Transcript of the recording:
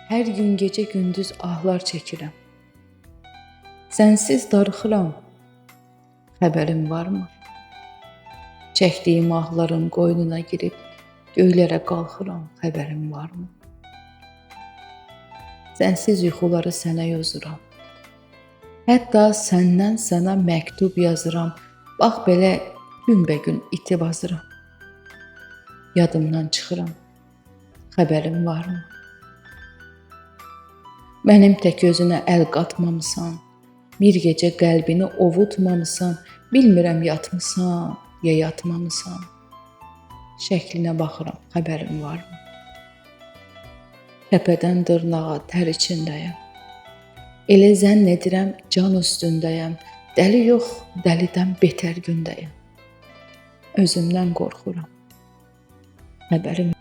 Hər gün gecə gündüz ahlar çəkirəm. Sənsiz darıxıram, xəbərin varmı? Çəkdiyim ahların qoynuna girib göylərə qalxıram, xəbərin varmı? Sənsiz yuxuları sənə yozuram. Hətta səndən sənə məktub yazıram. Bax belə günbəgün itib azıram. Yadımdan çıxıram, xəbərin varmı? Mənim tək özünə əl qatmamısan, bir gecə qəlbini ovutmamısan, bilmirəm yatmısan, ya yatmamısan. Şəklinə baxıram, xəbərin varmı? Təpədən dırnağa tər içindəyəm. Elə zənn edirəm can üstündəyəm. Dəli yox, dəlidən betər gündəyəm. Özümdən qorxuram, xəbərim